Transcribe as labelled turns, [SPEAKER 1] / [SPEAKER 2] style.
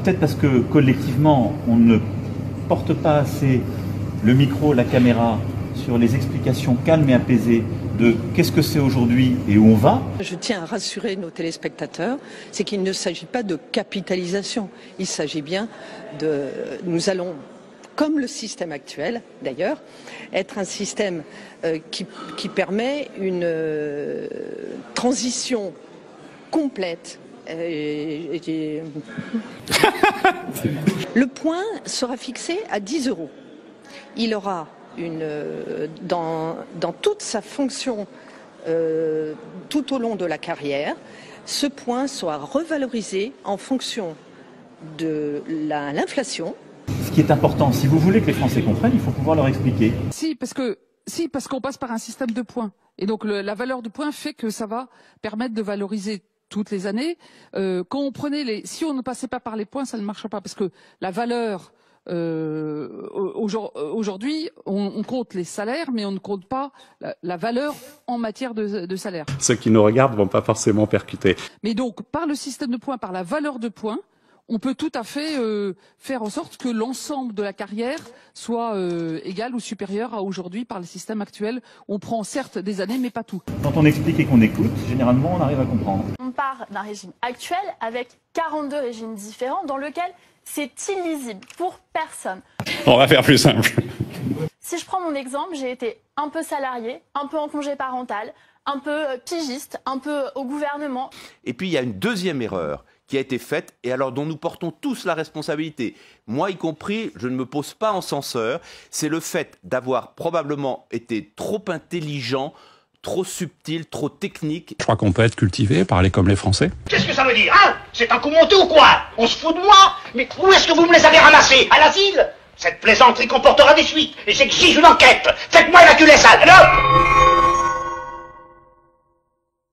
[SPEAKER 1] peut-être parce que collectivement, on ne porte pas assez le micro, la caméra sur les explications calmes et apaisées de qu'est-ce que c'est aujourd'hui et où on va.
[SPEAKER 2] Je tiens à rassurer nos téléspectateurs, c'est qu'il ne s'agit pas de capitalisation. Il s'agit bien de... Nous allons, comme le système actuel d'ailleurs, être un système qui permet une transition complète. Le point sera fixé à 10 €. Il aura dans toute sa fonction tout au long de la carrière, ce point sera revalorisé en fonction de l'inflation.
[SPEAKER 1] Ce qui est important, si vous voulez que les Français comprennent, il faut pouvoir leur expliquer.
[SPEAKER 3] Si, parce qu'on passe par un système de points. Et donc la valeur de points fait que ça va permettre de valoriser toutes les années. Si on ne passait pas par les points, ça ne marche pas, parce que la valeur aujourd'hui, on compte les salaires, mais on ne compte pas la valeur en matière de salaire.
[SPEAKER 4] Ceux qui nous regardent vont pas forcément percuter.
[SPEAKER 3] Mais donc, par le système de points, par la valeur de points, on peut tout à fait faire en sorte que l'ensemble de la carrière soit égal ou supérieur à aujourd'hui par le système actuel. On prend certes des années, mais pas tout.
[SPEAKER 1] Quand on explique et qu'on écoute, généralement, on arrive à comprendre.
[SPEAKER 5] On part d'un régime actuel avec 42 régimes différents dans lequel c'est illisible pour personne.
[SPEAKER 4] On va faire plus simple.
[SPEAKER 5] Si je prends mon exemple, j'ai été un peu salarié, un peu en congé parental, un peu pigiste, un peu au gouvernement.
[SPEAKER 6] Et puis il y a une deuxième erreur qui a été faite et alors dont nous portons tous la responsabilité. Moi y compris, je ne me pose pas en censeur, c'est le fait d'avoir probablement été trop intelligent, trop subtil, trop technique.
[SPEAKER 4] Je crois qu'on peut être cultivé, parler comme les Français.
[SPEAKER 7] Qu'est-ce que ça veut dire, hein? C'est un coup monté ou quoi? On se fout de moi? Mais où est-ce que vous me les avez ramassés? À l'asile? Cette plaisanterie comportera des suites, et j'exige une enquête. Faites-moi évacuer les salles, alors!